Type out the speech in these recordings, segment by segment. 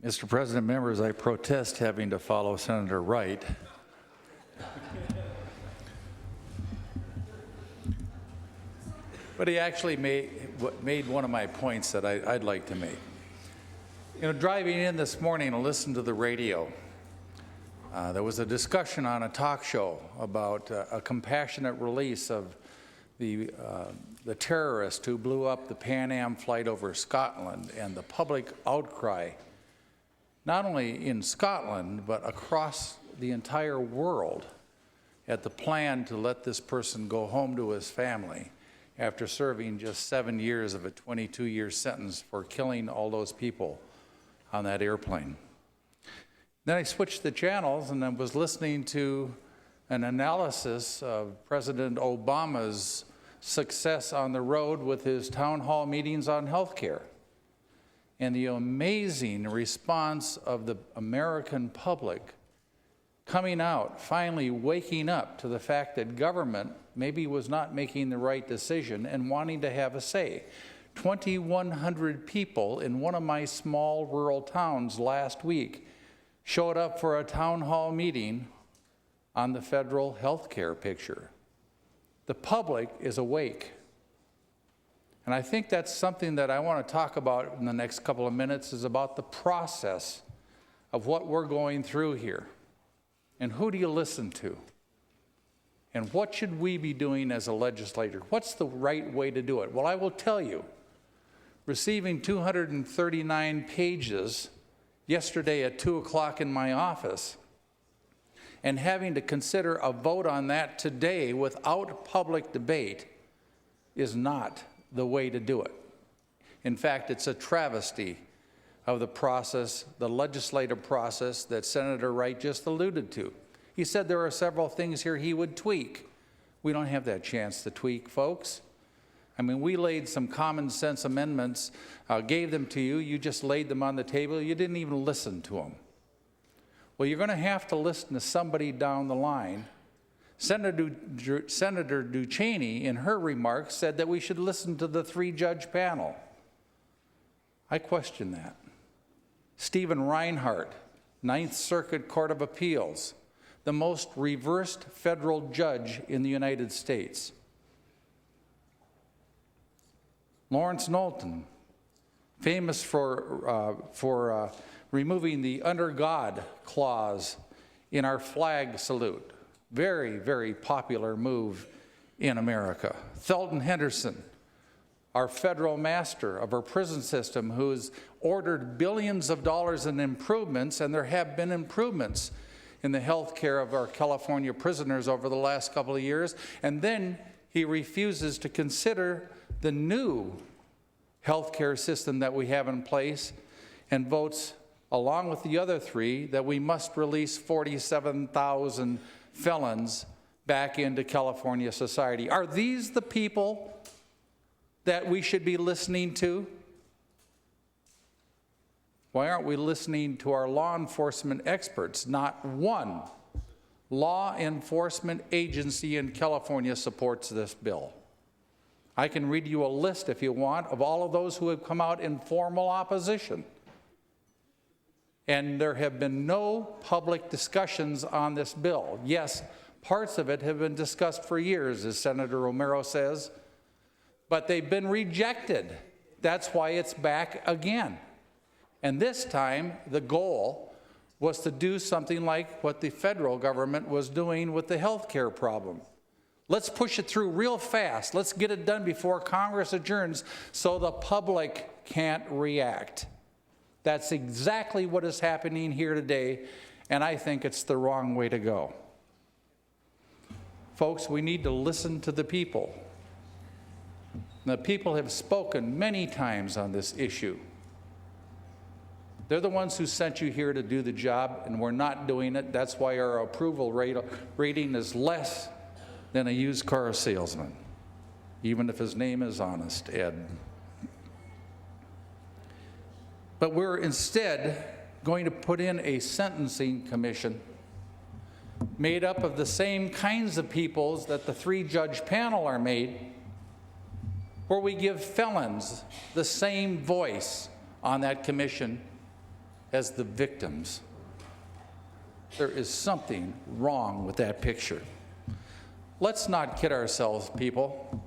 Mr. President, members, I protest having to follow Senator Wright. But he actually made one of my points that I'd like to make. You know, driving in this morning and listening to the radio, there was a discussion on a talk show about a compassionate release of the terrorist who blew up the Pan Am flight over Scotland, and the public outcry, not only in Scotland, but across the entire world, at the plan to let this person go home to his family after serving just 7 years of a 22-year sentence for killing all those people on that airplane. Then I switched the channels and I was listening to an analysis of President Obama's success on the road with his town hall meetings on health care, and the amazing response of the American public coming out, finally waking up to the fact that government maybe was not making the right decision and wanting to have a say. 2,100 people in one of my small rural towns last week showed up for a town hall meeting on the federal health care picture. The public is awake. And I think that's something that I want to talk about in the next couple of minutes, is about the process of what we're going through here. And who do you listen to? And what should we be doing as a legislator? What's the right way to do it? Well, I will tell you, receiving 239 pages yesterday at 2 o'clock in my office, and having to consider a vote on that today without public debate is not the way to do it. In fact, it's a travesty of the process, the legislative process that Senator Wright just alluded to. He said there are several things here he would tweak. We don't have that chance to tweak, folks. I mean, we laid some common sense amendments, gave them to you, you just laid them on the table, you didn't even listen to them. Well, you're going to have to listen to somebody down the line. Senator Ducheney, in her remarks, said that we should listen to the 3-judge panel. I question that. Stephen Reinhart, Ninth Circuit Court of Appeals, the most reversed federal judge in the United States. Lawrence Knowlton, famous for removing the under God clause in our flag salute. Very, very popular move in America. Thelton Henderson, our federal master of our prison system, who's ordered billions of dollars in improvements, and there have been improvements in the health care of our California prisoners over the last couple of years, and then he refuses to consider the new health care system that we have in place, and votes, along with the other 3, that we must release 47,000 felons back into California society. Are these the people that we should be listening to? Why aren't we listening to our law enforcement experts? Not one law enforcement agency in California supports this bill. I can read you a list, if you want, of all of those who have come out in formal opposition. And there have been no public discussions on this bill. Yes, parts of it have been discussed for years, as Senator Romero says, but they've been rejected. That's why it's back again. And this time, the goal was to do something like what the federal government was doing with the health care problem. Let's push it through real fast. Let's get it done before Congress adjourns so the public can't react. That's exactly what is happening here today, and I think it's the wrong way to go. Folks, we need to listen to the people. The people have spoken many times on this issue. They're the ones who sent you here to do the job, and we're not doing it. That's why our approval rating is less than a used car salesman, even if his name is Aanestad. But we're instead going to put in a sentencing commission made up of the same kinds of peoples that the 3-judge panel are made, where we give felons the same voice on that commission as the victims. There is something wrong with that picture. Let's not kid ourselves, people.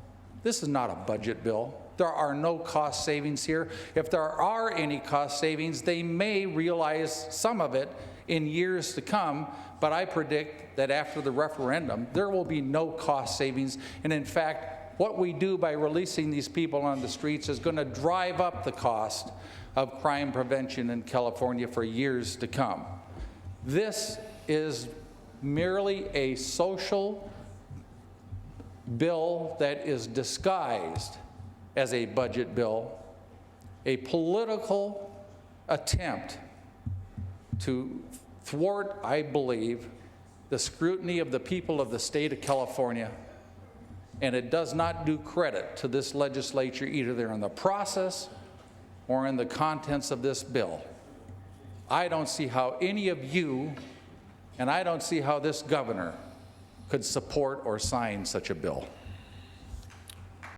This is not a budget bill. There are no cost savings here. If there are any cost savings, they may realize some of it in years to come, but I predict that after the referendum, there will be no cost savings. And in fact, what we do by releasing these people on the streets is going to drive up the cost of crime prevention in California for years to come. This is merely a social bill that is disguised as a budget bill, a political attempt to thwart, I believe, the scrutiny of the people of the state of California, and it does not do credit to this legislature, either in the process or in the contents of this bill. I don't see how any of you, and I don't see how this governor could support or sign such a bill.